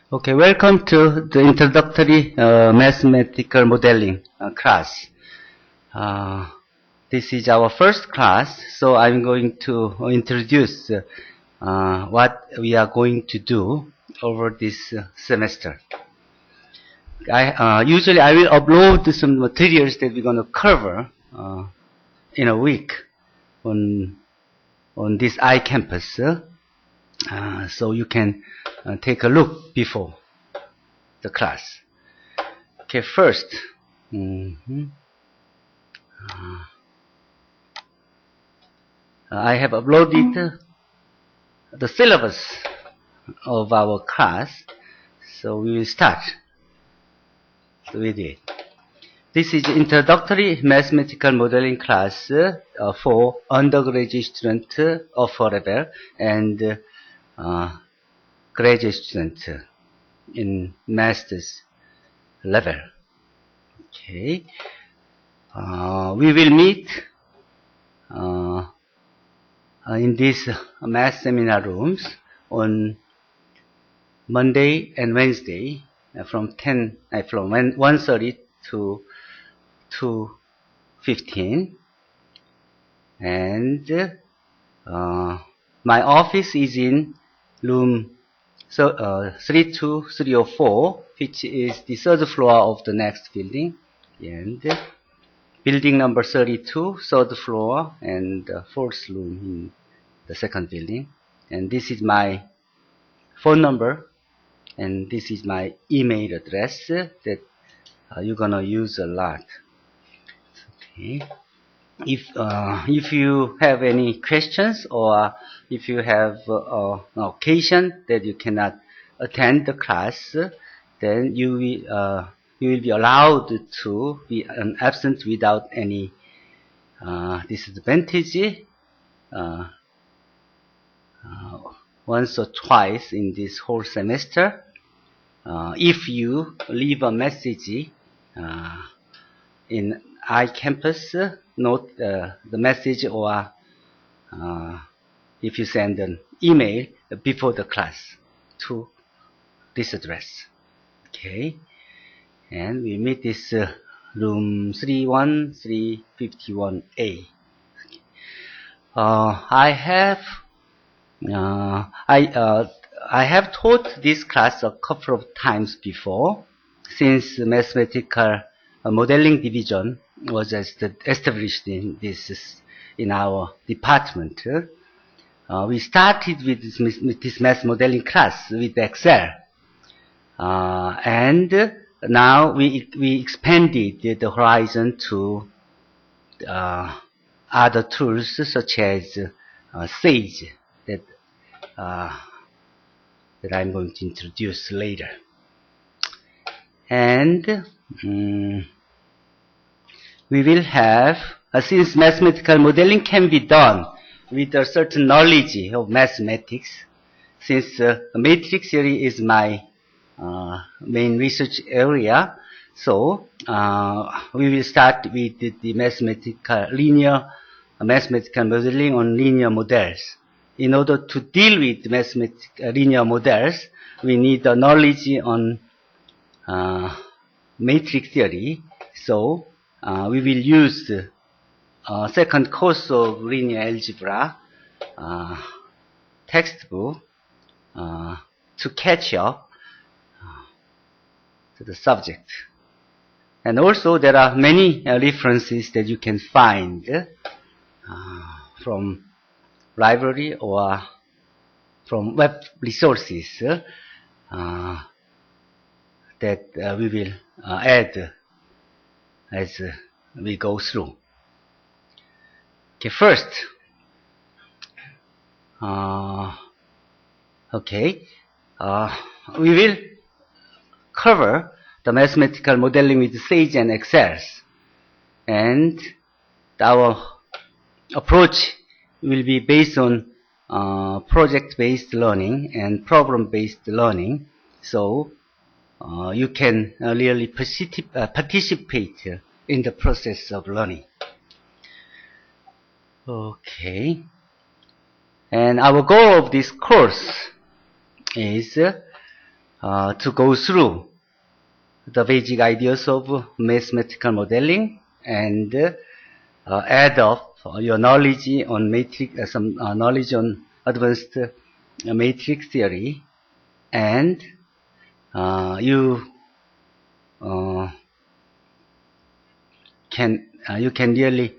Okay, welcome to the introductory mathematical modeling class. This is our first class, so I'm going to introduce what we are going to do over this semester. Usually I will upload some materials that we're going to cover in a week on this iCampus. So you can take a look before the class. Okay, first, I have uploaded the syllabus of our class, so we will start with it. This is introductory mathematical modeling class for undergraduate student upper level and graduate student in master's level. Okay, we will meet in these math seminar rooms on Monday and Wednesday from 1:30 to 2:15, and my office is in room 32304, which is the third floor of the next building, and building number 32, third floor, and fourth room in the second building. And this is my phone number, and this is my email address that you're gonna use a lot. Okay. If you have any questions, or if you have an occasion that you cannot attend the class, then you will be allowed to be absent without any disadvantage once or twice in this whole semester. If you leave a message in iCampus, note the message, or if you send an email before the class to this address. Okay, and we meet this room 31351A. I have taught this class a couple of times before, since mathematical modeling division was established in our department. We started with this math modeling class with Excel, and now we expanded the horizon to other tools such as Sage that I'm going to introduce later. And we will have, since mathematical modeling can be done with a certain knowledge of mathematics, since matrix theory is my main research area, so we will start with the linear mathematical modeling on linear models. In order to deal with linear models, we need the knowledge on matrix theory. So we will use the second course of linear algebra textbook to catch up to the subject. And also there are many references that you can find from library or from web resources that we will add as we go through. Okay, first, we will cover the mathematical modeling with Sage and Excel, and our approach will be based on project-based learning and problem-based learning, so you can really participate in the process of learning. Okay, and our goal of this course is to go through the basic ideas of mathematical modeling and add up your knowledge on matrix, some knowledge on advanced matrix theory, and you can really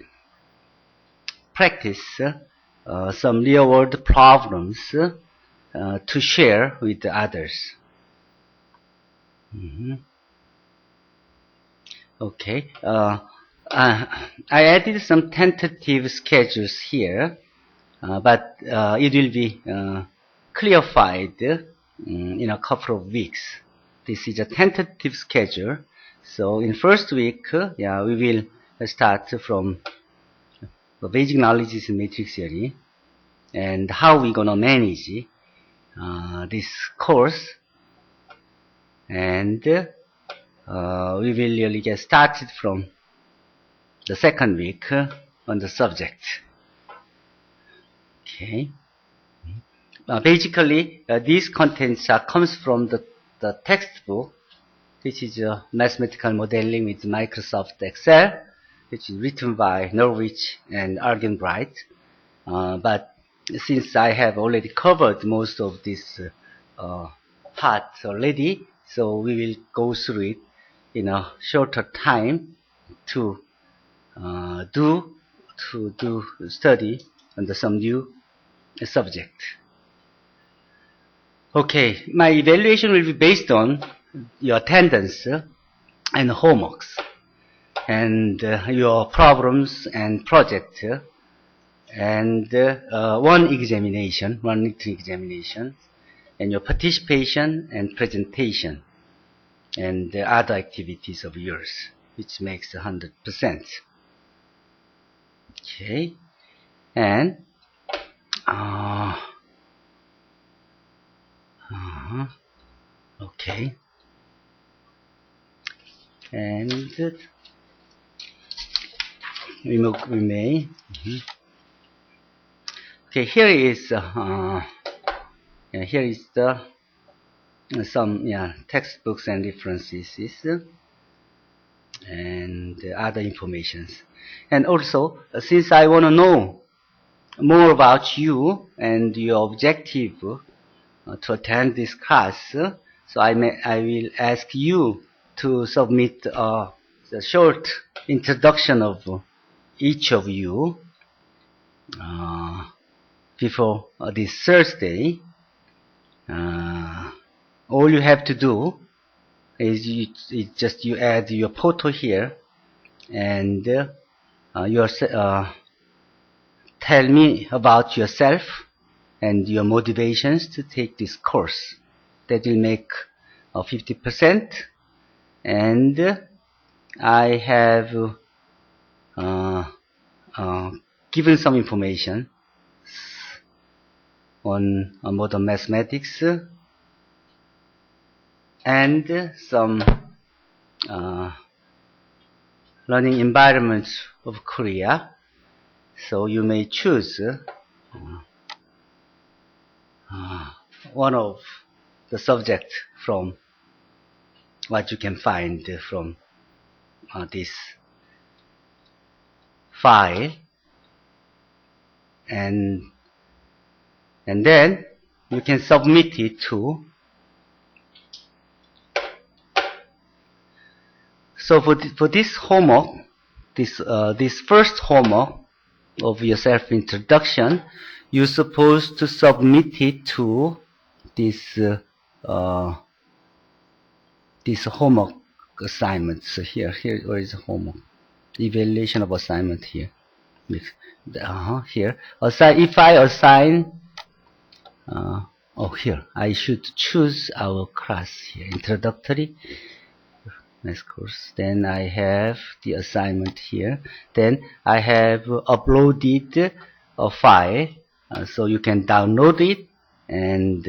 practice some real world problems to share with others. Okay, I added some tentative schedules here, but it will be clarified in a couple of weeks. This is a tentative schedule. So in first week, we will start from the basic knowledge in matrix theory and how we're gonna manage this course, and we will really get started from the second week on the subject. Okay. Basically, these contents comes from the textbook, which is Mathematical Modeling with Microsoft Excel, which is written by Norwich and Argenbright. But since I have already covered most of this part already, so we will go through it in a shorter time to study under some new subject. Okay, my evaluation will be based on your attendance and homeworks, and your problems and project, and one written examination, and your participation and presentation, and the other activities of yours, which makes 100%. Okay, and okay, and we may. Okay, here is here is the some textbooks and references and other informations. And also, since I want to know more about you and your objective to attend this class, so I will ask you to submit the short introduction of each of you before this Thursday. All you have to do is you add your photo here, and tell me about yourself and your motivations to take this course. That will make 50%, and I have given some information on modern mathematics and some learning environments of Korea. So you may choose one of the subjects from what you can find from this file, and then you can submit it to. So for this homework, this first homework of your self-introduction, you're supposed to submit it to this this homework assignment. So here where is the homework? Evaluation of assignment here. Here. If I assign, here I should choose our class here, introductory math course. Then I have the assignment here. Then I have uploaded a file, so you can download it, and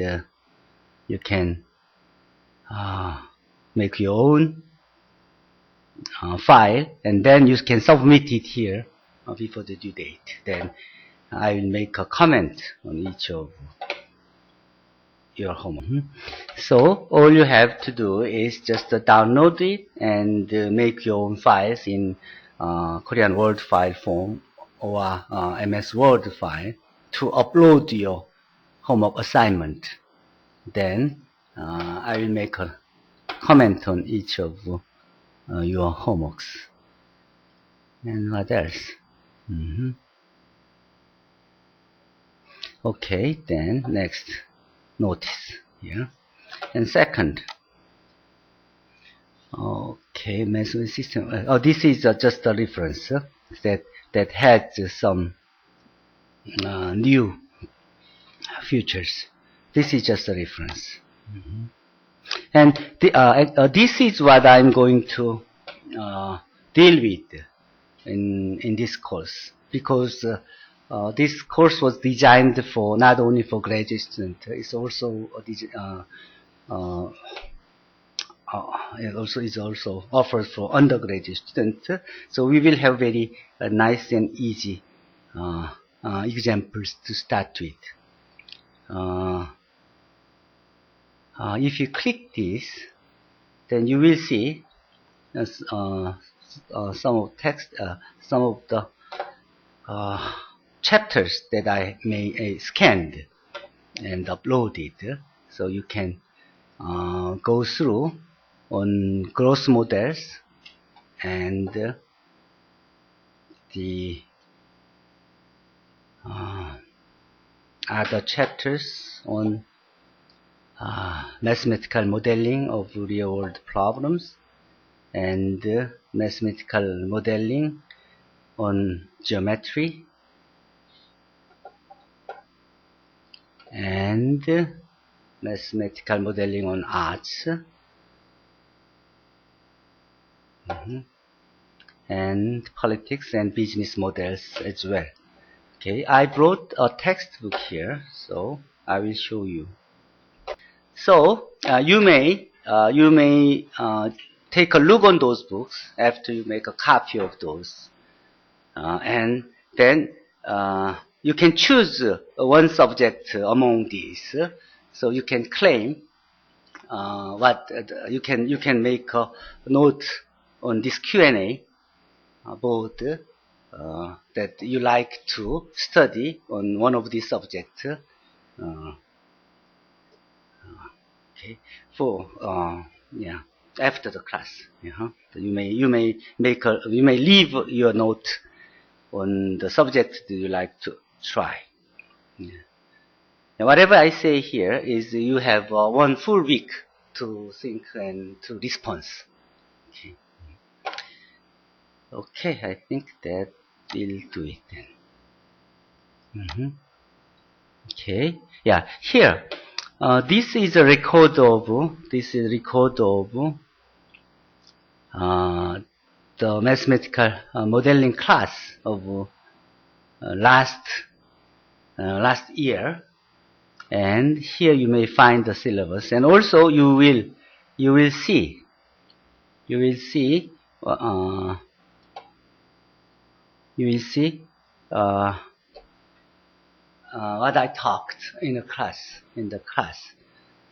you can make your own file, and then you can submit it here before the due date. Then I will make a comment on each of your homework. So all you have to do is just download it and make your own files in Korean Word file form or MS Word file to upload your homework assignment. Then I will make a comment on each of your homeworks. And what else? Okay, then next, notice here. And second, okay, measurement system. This is just a reference that has some new features. This is just a reference. And this is what I'm going to deal with in this course, because this course was designed for not only for graduate students, it's also is also offered for undergraduate students. So we will have very nice and easy examples to start with. If you click this, then you will see some of text, some of the chapters that I scanned and uploaded. So you can go through on gross models and the other chapters on mathematical modeling of real-world problems and mathematical modeling on geometry and mathematical modeling on arts and politics and business models as well. Okay, I brought a textbook here, so I will show you. So you may take a look on those books after you make a copy of those, and then you can choose one subject among these. So you can claim you can make a note on this Q&A board that you like to study on one of these subjects. Okay, for after the class, you may leave your note on the subject that you like to try. Now, whatever I say here is you have 1 full week to think and to respond. Okay, I think that will do it then. Okay, yeah, here. This is a record of the mathematical modeling class of last year, and here you may find the syllabus, and also you will see what I talked in the class.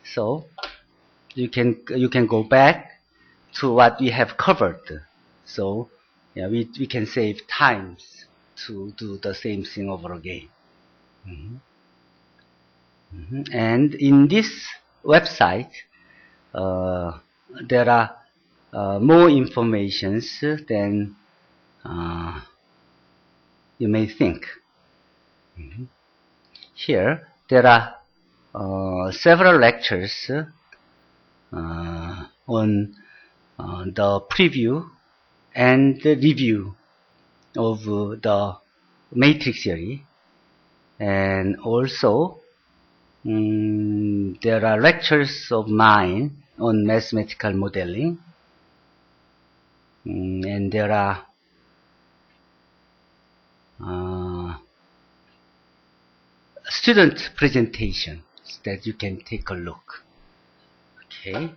So you can go back to what we have covered. So we can save times to do the same thing over again. And in this website, there are more informations than you may think. Here there are several lectures on the preview and the review of the matrix theory, and also there are lectures of mine on mathematical modeling, and there are student presentations that you can take a look. Okay,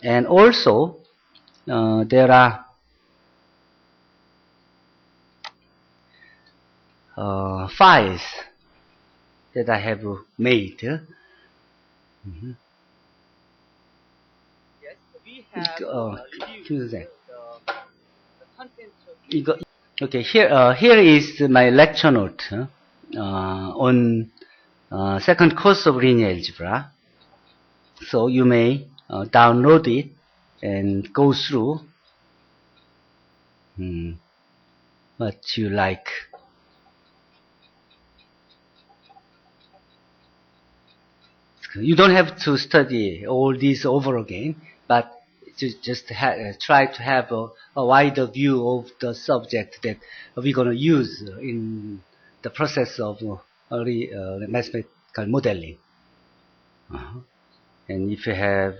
and also there are files that I have made Yes, we have 김 선생. 이거 okay. Here is my lecture note on second course of linear algebra. So you may download it and go through what you like. You don't have to study all these over again, but just try to have a wider view of the subject that we're going to use in the process of mathematical modeling. And if you have,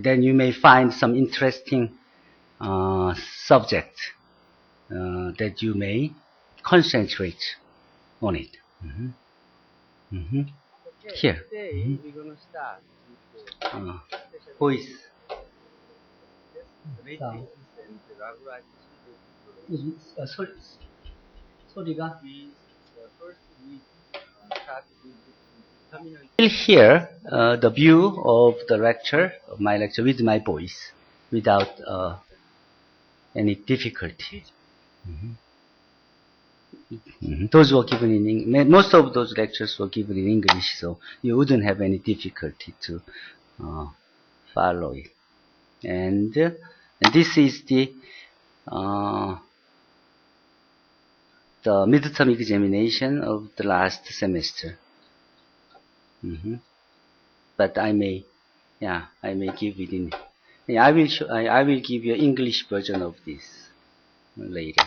then you may find some interesting subject that you may concentrate on it. Here. Today we're going to start with voice. 소리가 You'll hear the view of the lecture, of my lecture, with my voice, without any difficulty. Those were given in English. Most of those lectures were given in English, so you wouldn't have any difficulty to follow it. And this is the midterm examination of the last semester. But I may give it in. Yeah, I will give you English version of this later.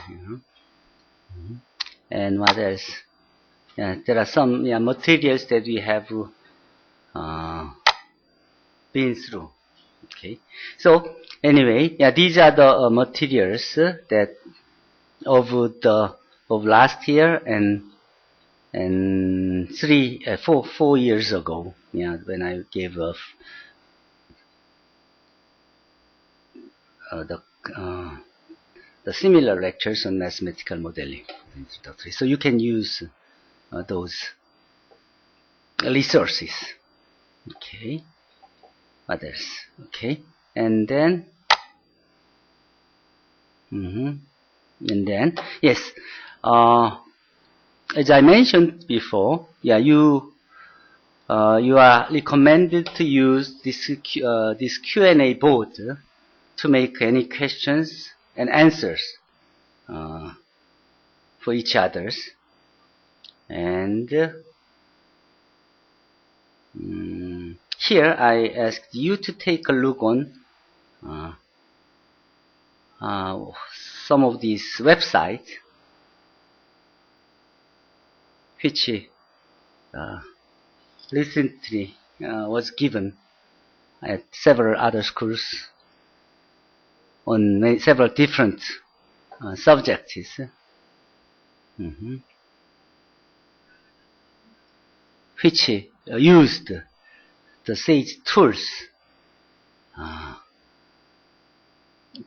And what else? Yeah, there are some materials that we have been through. Okay. So anyway, these are the materials that of last year and 4 years ago. When I gave the similar lectures on mathematical modeling introductory. So you can use those resources. Okay. Others. Okay. And then yes, as I mentioned before, you are recommended to use this Q&A board to make any questions and answers for each others. And here I asked you to take a look on some of these websites which recently was given at several other schools on several different subjects. Which used the SAGE tools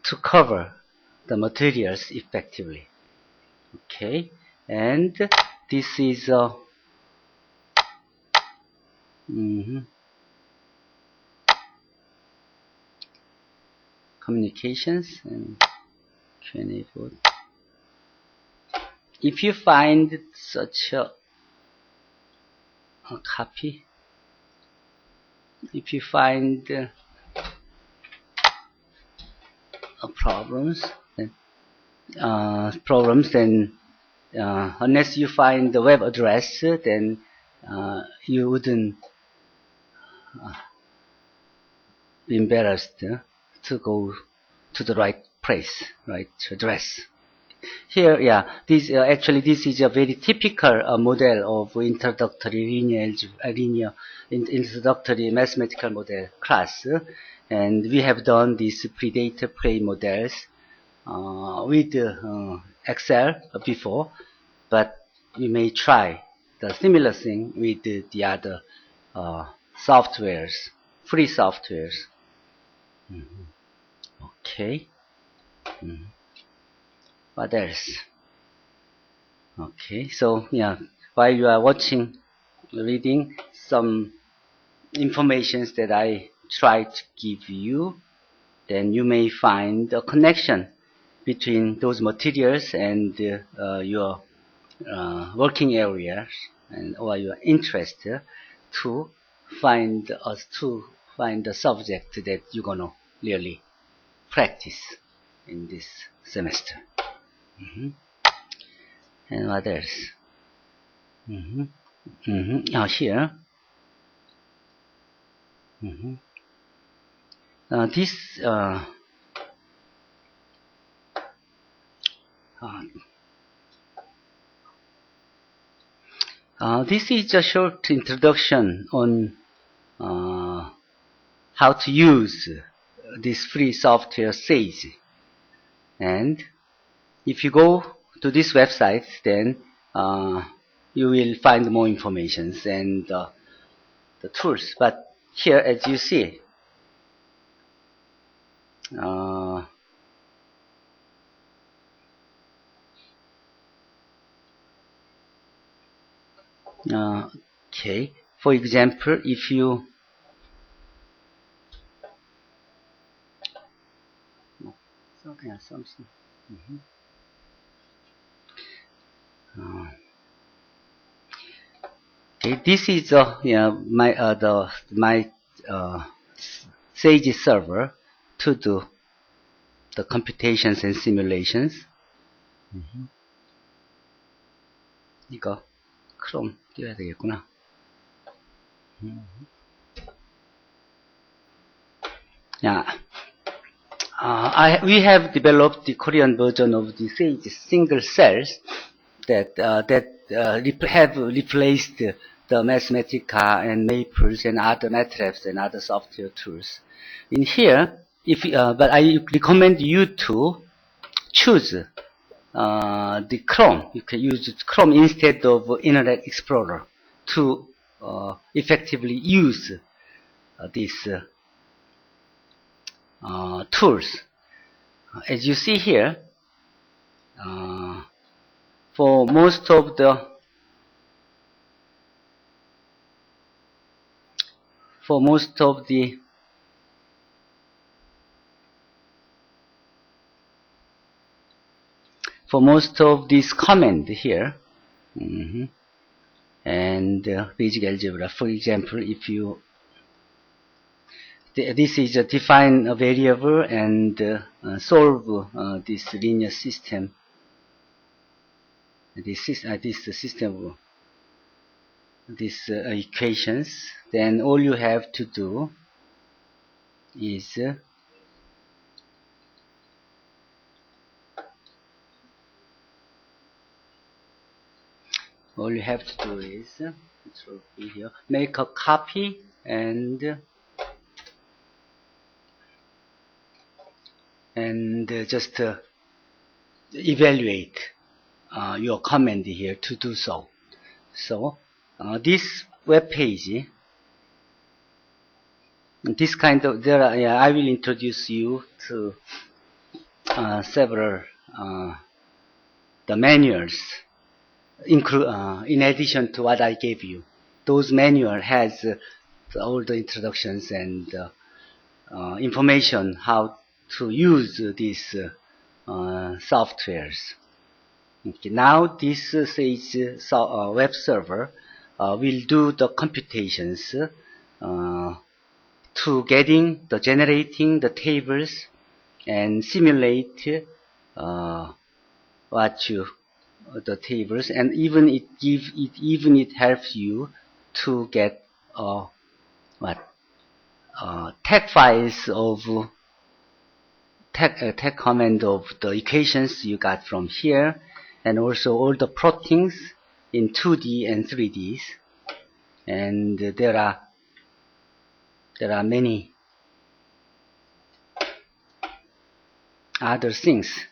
to cover the materials effectively. Okay, and this is communications and Q&A board. If you find such a copy, if you find problems, then unless you find the web address, then you wouldn't be embarrassed to go to the right place, right address. Here, this is a very typical model of introductory introductory mathematical model class, and we have done these predator prey models with Excel before, but we may try the similar thing with the other softwares, free softwares. Okay. What else? Okay, so while you are reading some informations that I try to give you, then you may find a connection between those materials and your working areas and or your interest to find the subject that you're gonna really practice in this semester. And what else? Now here, this is a short introduction on how to use this free software Sage. And if you go to this website, then you will find more information and the tools. But here, as you see, okay, for example, if you something. Okay, this is my Sage server to do the computations and simulations. 이거 크롬 띄워야 되겠구나. Yeah. We have developed the Korean version of the Sage single cells that have replaced the Mathematica and Maples and other MATLABs and other software tools. In here, but I recommend you to choose the Chrome. You can use Chrome instead of Internet Explorer to effectively use these tools. As you see here, for most of the this command here, and basic algebra, for example, if you this is a define a variable and solve this linear system. This system, these equations. Then all you have to do is make a copy and just evaluate your command here to do so. So this web page, this kind of I will introduce you to several the manuals, in addition to what I gave you. Those manual has all the introductions and information how to use these softwares. Okay, now this Sage web server will do the computations to generating the tables and simulate the tables, and even it helps you to get text files of text command of the equations you got from here, and also all the plottings in 2D and 3Ds, and there are many other things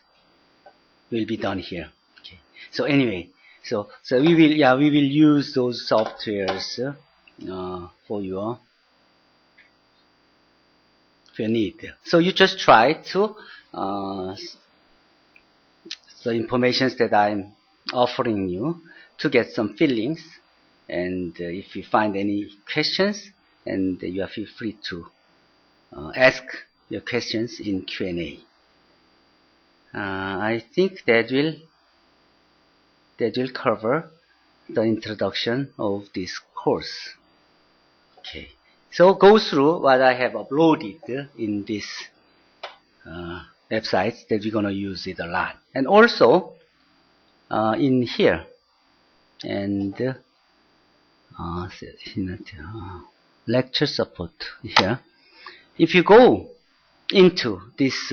will be done here. Okay. So anyway, so we will use those softwares for your need. So you just try to the information that I'm offering you to get some feelings, and if you find any questions, and you are feel free to ask your questions in Q&A. I think that will cover the introduction of this course. Okay, so go through what I have uploaded in this websites that we're gonna use it a lot, and also in here and lecture support here. If you go into this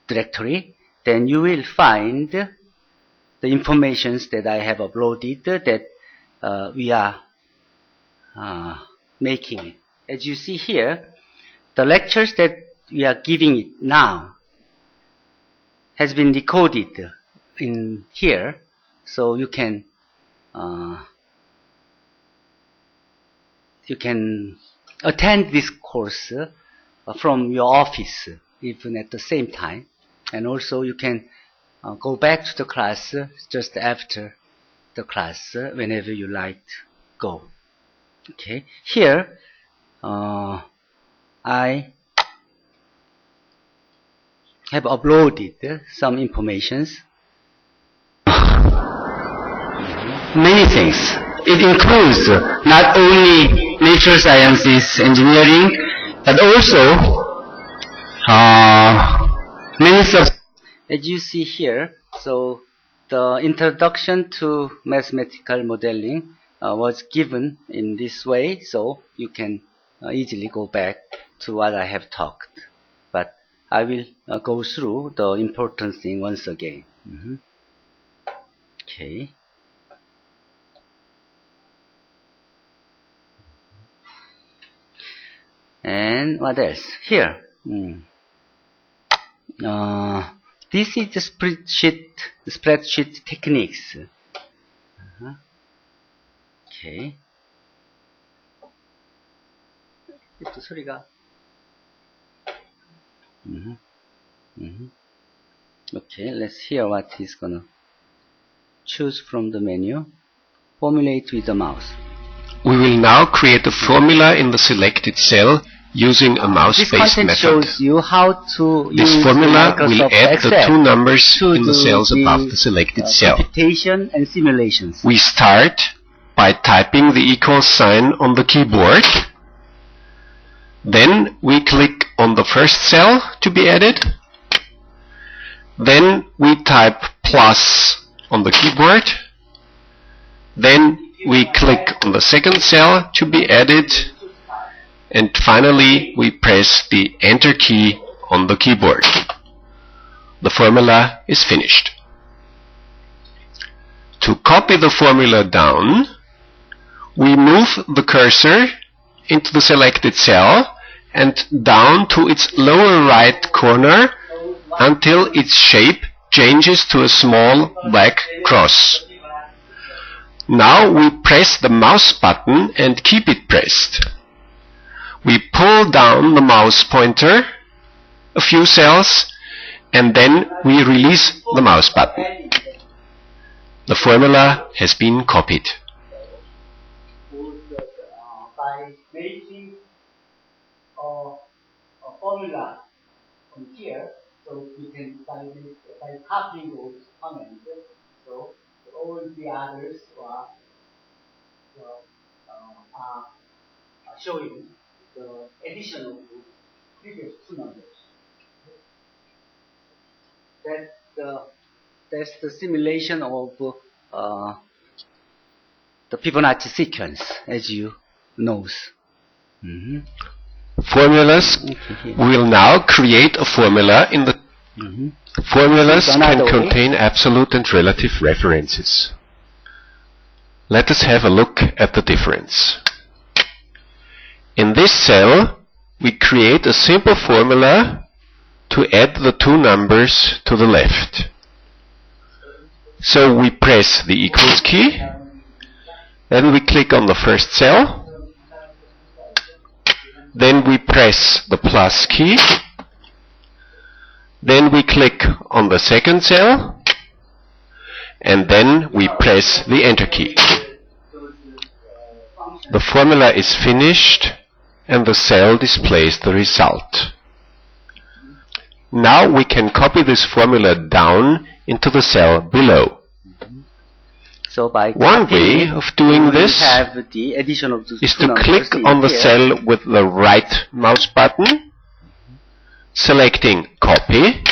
directory, then you will find the informations that I have uploaded that we are making. As you see here, the lectures that we are giving it now has been recorded in here, so you can attend this course from your office even at the same time, and also you can go back to the class just after the class whenever you like to go. Okay, here I have uploaded some informations. Many things. It includes not only natural sciences, engineering, but also many subjects. As you see here, so the introduction to mathematical modeling was given in this way, so you can easily go back to what I have talked. But I will go through the important thing once again. Okay. And what else? Here. This is the spreadsheet techniques. Okay. 소리가. Okay, let's hear what he's gonna choose from the menu. Formulate with the mouse. We will now create a formula in the selected cell using a mouse-based method. Shows you how to this use formula will add Excel the two numbers to in the cells above the selected cell. Computation and simulations. We start by typing the equal sign on the keyboard. Then we click on the first cell to be added. Then we type plus on the keyboard. Then we click on the second cell to be added. And finally, we press the Enter key on the keyboard. The formula is finished. To copy the formula down, we move the cursor into the selected cell and down to its lower right corner until its shape changes to a small black cross. Now we press the mouse button and keep it pressed. We pull down the mouse pointer a few cells and then we release the mouse button. The formula has been copied. By making a formula from here, so we can by copying those comments, so all the others are showing the addition of the previous two numbers. That's the simulation of the Fibonacci sequence, as you know. Formulas. We will now create a formula in the formulas can contain absolute and relative references. Let us have a look at the difference. In this cell, we create a simple formula to add the two numbers to the left. So we press the equals key, then we click on the first cell, then we press the plus key, then we click on the second cell, and then we press the enter key. the formula is finished and the cell displays the result. Now we can copy this formula down into the cell below. So by One way of doing this have the addition of the is to click on the cell with the right mouse button, selecting copy,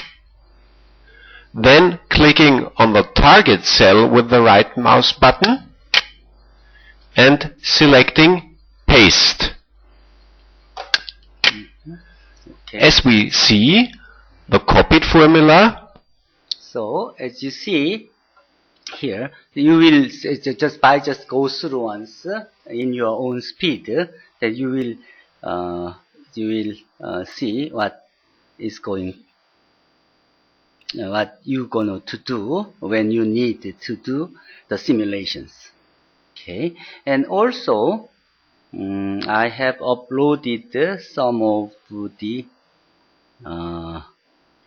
then clicking on the target cell with the right mouse button and selecting paste. Okay. As we see, the copied formula, so as you see here, you will just go through once in your own speed, that you will see what is going, what you're going to do when you need to do the simulations. Okay, and also I have uploaded some of the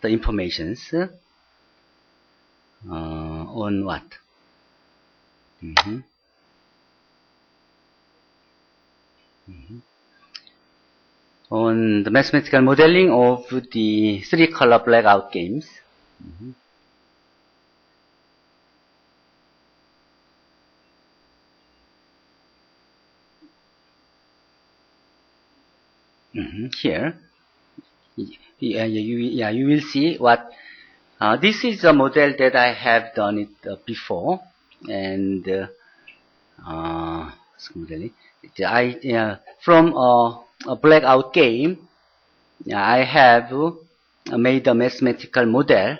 informations on what? On the mathematical modeling of the 3-color blackout games. Here, you will see what this is a model that I have done it before, and from a blackout game, I have made a mathematical model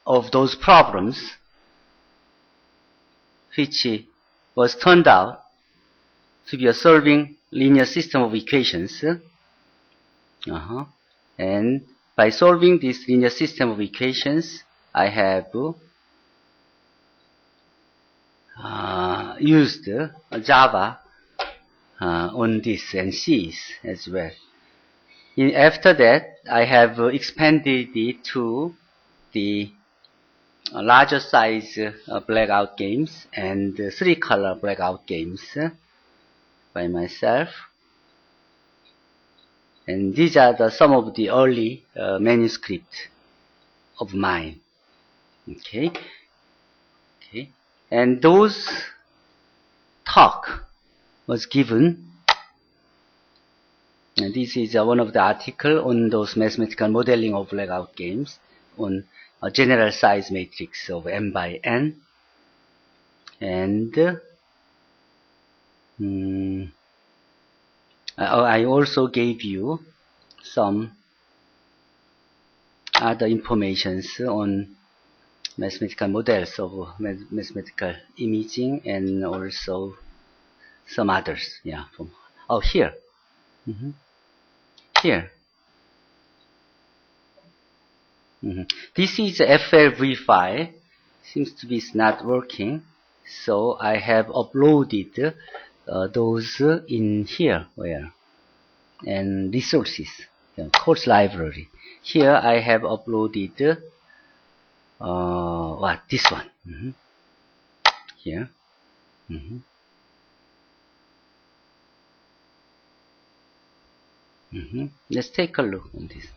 of those problems, which was turned out to be a solving linear system of equations. And by solving this linear system of equations, I have used Java on this and C as well. After that, I have expanded it to the larger size blackout games and 3-color blackout games by myself. And these are some of the early manuscripts of mine. Okay. And those talk was given. And this is one of the article on those mathematical modeling of blackout games on a general size matrix of m by n. And I also gave you some other informations on mathematical models of mathematical imaging, and also some others. Yeah. Here. Here. This is a FLV file. Seems to be not working, so I have uploaded those in here. Where? And resources, course library. Here I have uploaded this one. Here. Let's take a look on this.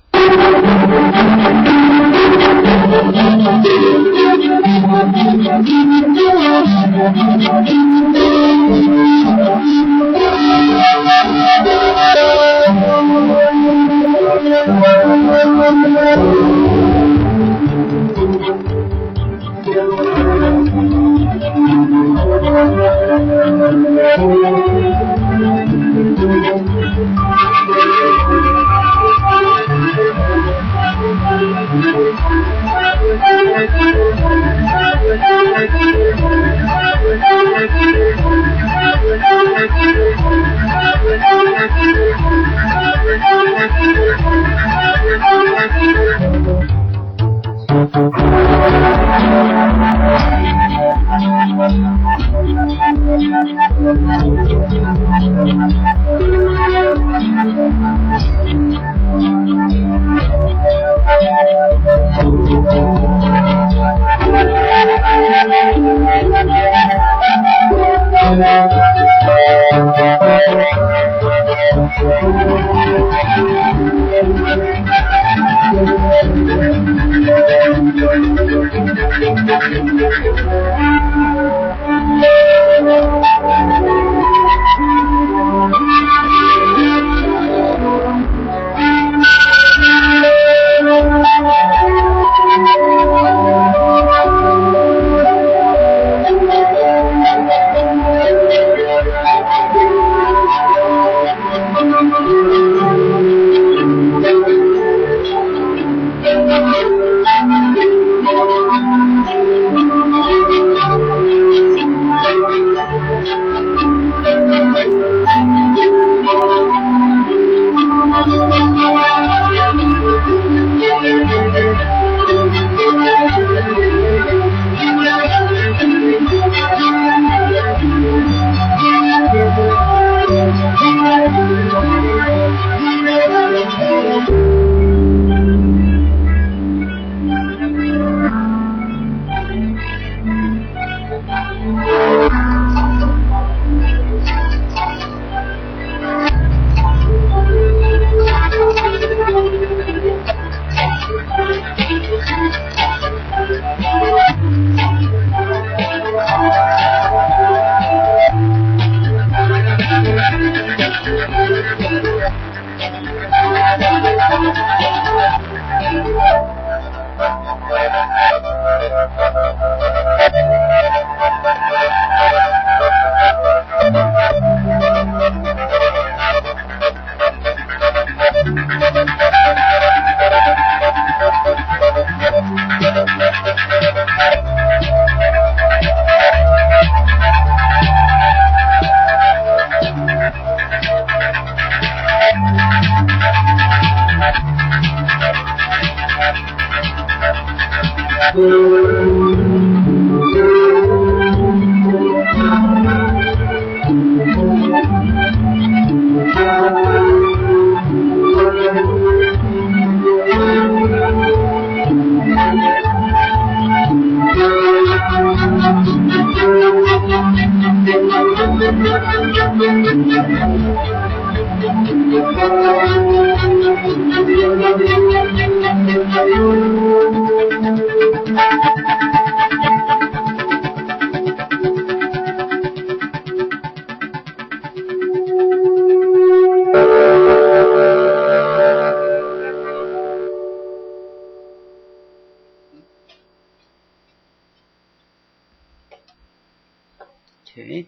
Okay.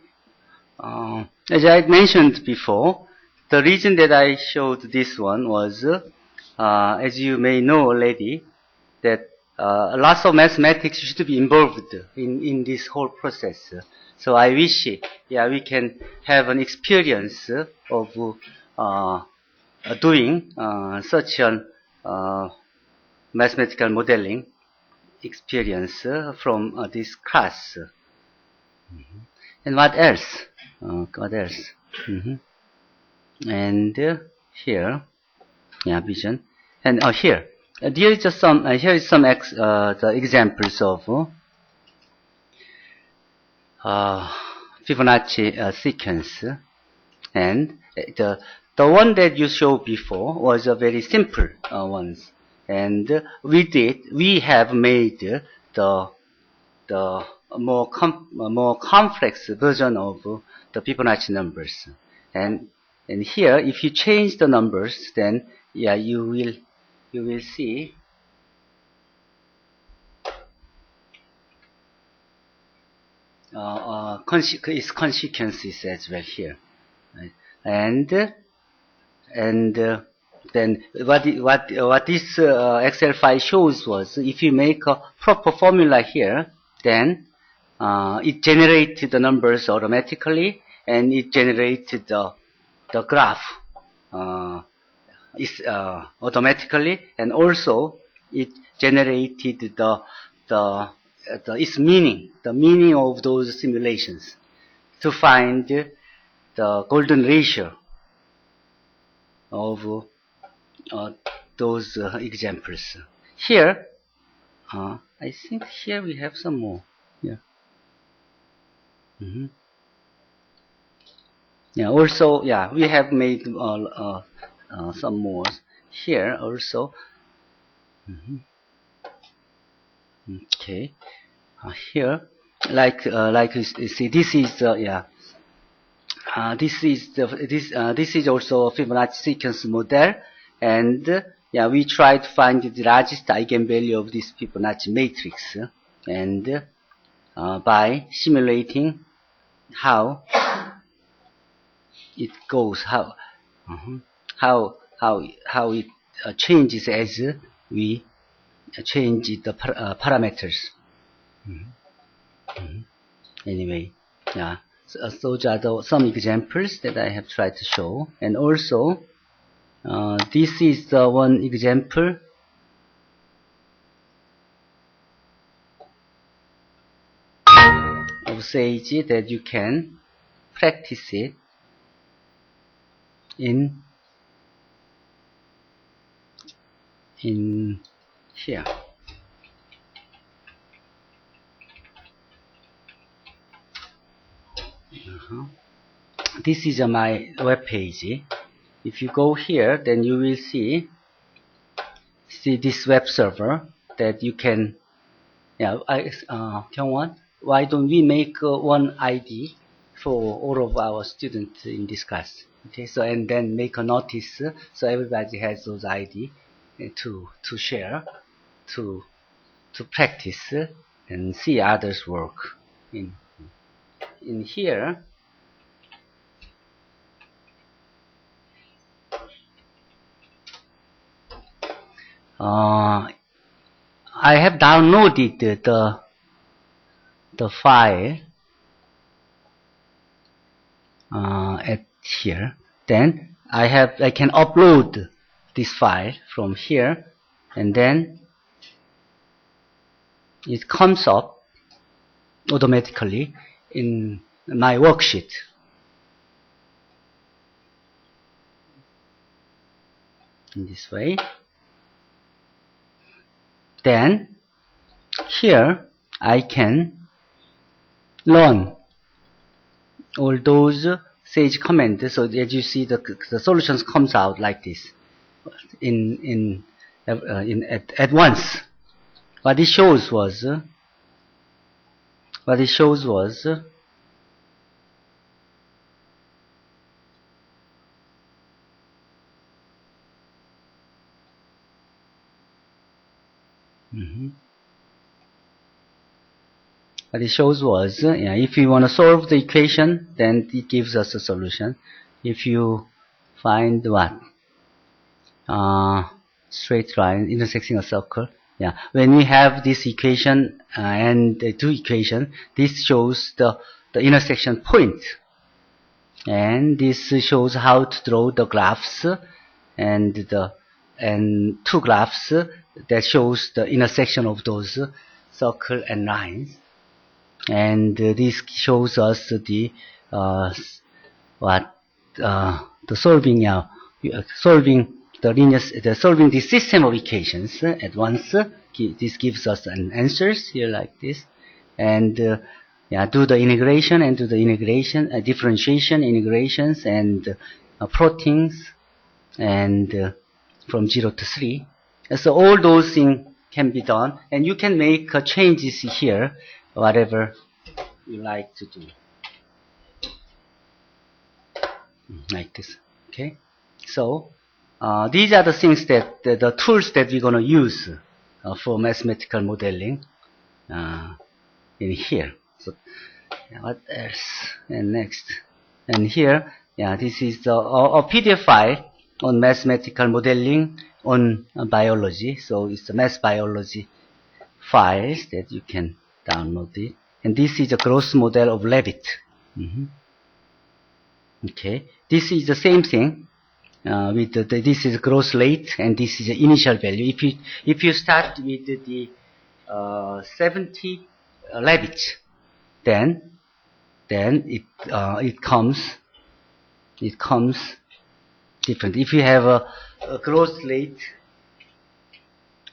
As I mentioned before, the reason that I showed this one was, as you may know already, that lots of mathematics should be involved in this whole process. So I wish, we can have an experience of doing such an mathematical modeling experience from this class. And what else? What else? And here, vision. And here, here is just some. Here is some the examples of Fibonacci sequence. And the one that you showed before was a very simple ones. And with it, we have made the more complex version of the Fibonacci numbers. And here, if you change the numbers, then you will see its consequences as well here. Right? And then what this Excel file shows was, if you make a proper formula here, then it generated the numbers automatically, and it generated the graph automatically, and also it generated its meaning, the meaning of those simulations, to find the golden ratio of those examples. Here, I think here we have some more. Yeah. Yeah, also, yeah, we have made some more here also. Okay, here, like you see, this is this is also a Fibonacci sequence model, and yeah, we try to find the largest eigenvalue of this Fibonacci matrix, and by simulating how it goes, how it changes as we change the parameters. Anyway, yeah. So, those are some examples that I have tried to show, and also this is the one example. Of Sage that you can practice it in here. This is my web page. If you go here, then you will see this web server that you can. Yeah, Kyungwon, why don't we make one ID for all of our students in this class? Okay, so and then make a notice so everybody has those ID to share, to practice and see others work. In here, I have downloaded the file at here. Then I can upload this file from here, and then it comes up automatically in my worksheet. In this way. Then here I can learn all those Sage commands. So as you see, the solutions comes out like this at once. What it shows was what it shows was if you want to solve the equation, then it gives us a solution. If you find what straight line intersecting a circle, yeah, when we have this equation and two equations, this shows the intersection point, and this shows how to draw the graphs and two graphs that shows the intersection of those circle and lines. And this shows us the solving this system of equations at once. This gives us an answers here like this, and do the integration and do the integration, differentiation, integrations, and plotings, and from 0 to 3. So all those things can be done, and you can make changes here, whatever you like to do, like this. Okay, so these are the things that the tools that we're going to use for mathematical modeling in here. So what else? And next, and here, this is a PDF file on mathematical modeling on biology. So it's the math biology files that you can download it. And this is a gross model of Levitt. Okay, this is the same thing. With this is gross rate and this is the initial value. If you start with the 70 Levitt, then it comes different. If you have a growth rate,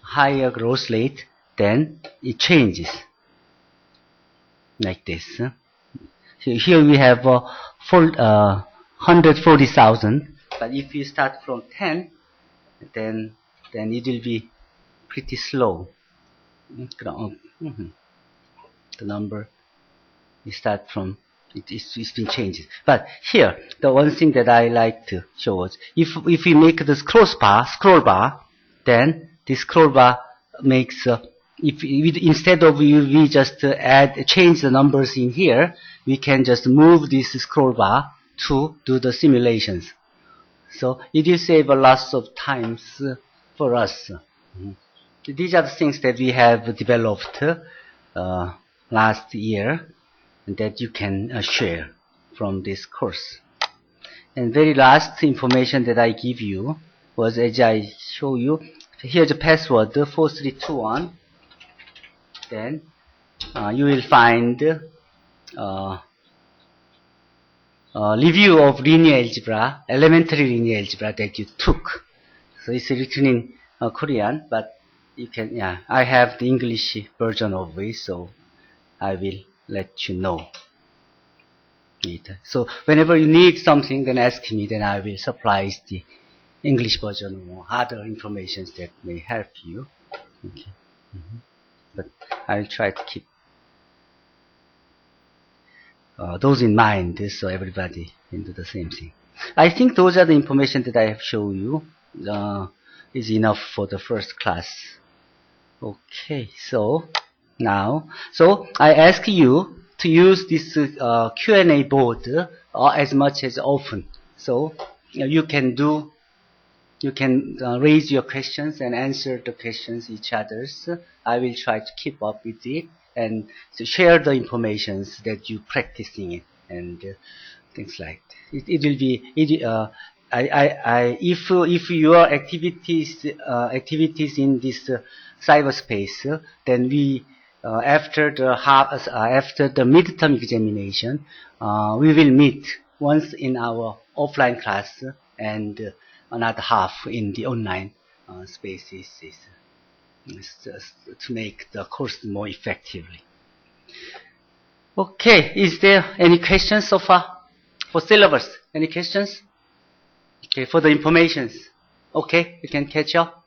higher growth rate, then it changes like this. So here we have 140,000. But if you start from 10, then it will be pretty slow. The number you start from, it's been changed. But here, the one thing that I like to show is, if we make the scroll bar, then this scroll bar makes, instead of we just change the numbers in here, we can just move this scroll bar to do the simulations. So it will save a lot of times for us. These are the things that we have developed last year, and that you can share from this course. And very last information that I give you was, as I show you, here's the password 4321. Then you will find review of linear algebra, elementary linear algebra that you took. So it's written in Korean, but you can, I have the English version of it, so I will let you know it. So whenever you need something, then ask me, then I will supply the English version or other information that may help you. Okay. But I'll try to keep those in mind, so everybody can do the same thing. I think those are the information that I have shown you. Is enough for the first class. Okay, so now, I ask you to use this Q&A board as much as often. So you can raise your questions and answer the questions each other's. I will try to keep up with it and to share the information that you practicing it and things like that. It will be if your activities in this cyberspace, then we after the midterm examination, we will meet once in our offline class and another half in the online spaces, just to make the course more effectively. Okay, is there any questions so far for syllabus? Any questions? Okay, for the informations. Okay, you can catch up.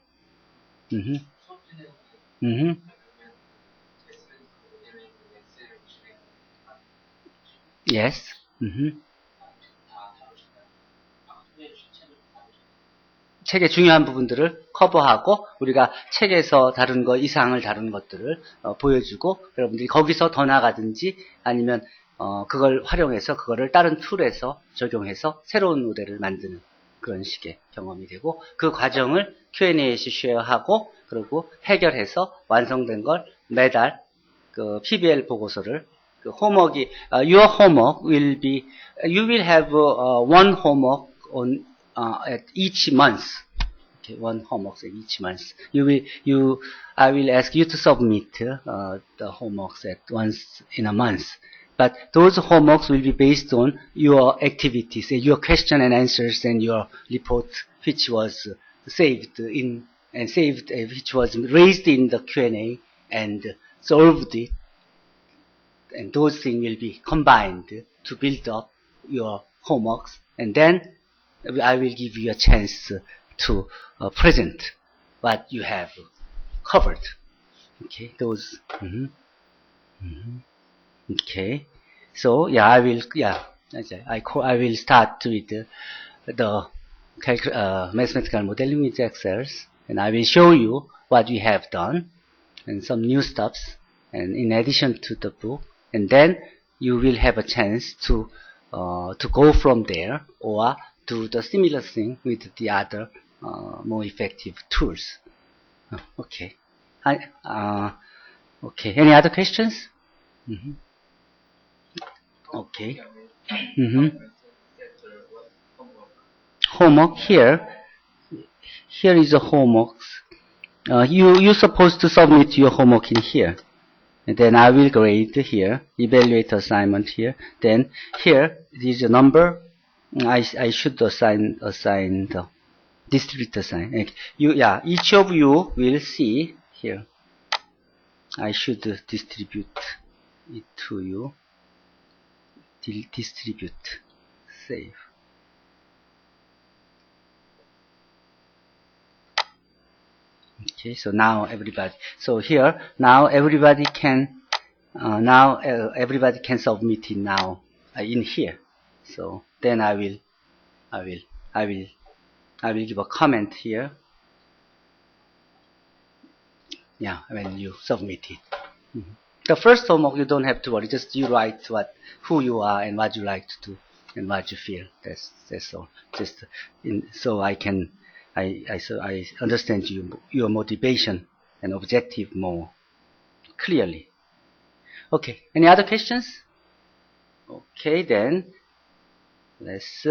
Yes. 책의 중요한 부분들을 커버하고 우리가 책에서 다룬 거 이상을 다룬 것들을 보여주고 여러분들이 거기서 더 나가든지 아니면 그걸 활용해서 그거를 다른 툴에서 적용해서 새로운 모델을 만드는 그런 식의 경험이 되고 그 과정을 Q&A에서 쉐어하고 그리고 해결해서 완성된 걸 매달 그 PBL 보고서를 그 homework이 your homework will be you will have one homework on at each month. Okay, one homework at each month. I will ask you to submit the homeworks at once in a month. But those homeworks will be based on your activities, your question and answers, and your report, which was saved, which was raised in the Q&A and solved it. And those things will be combined to build up your homeworks, and then I will give you a chance to present what you have covered. Okay, those. Okay, so I will start with the mathematical modeling with Excels, and I will show you what we have done and some new stuffs, and in addition to the book, and then you will have a chance to go from there or do the similar thing with the other more effective tools. Okay. Okay. Any other questions? Okay. Homework here. Here is the homework. You're supposed to submit your homework in here. And then I will grade here, evaluate assignment here. Then here is a number. I should assign the distribute assign. Each of you will see here. I should distribute it to you. Distribute, save. Okay, so now everybody. So here now everybody can everybody can submit it now in here. So then I will give a comment here. Yeah, when you submit it. The first homework you don't have to worry. Just you write who you are and what you like to do and what you feel. That's all. Just so I can I understand your motivation and objective more clearly. Okay. Any other questions? Okay, then let's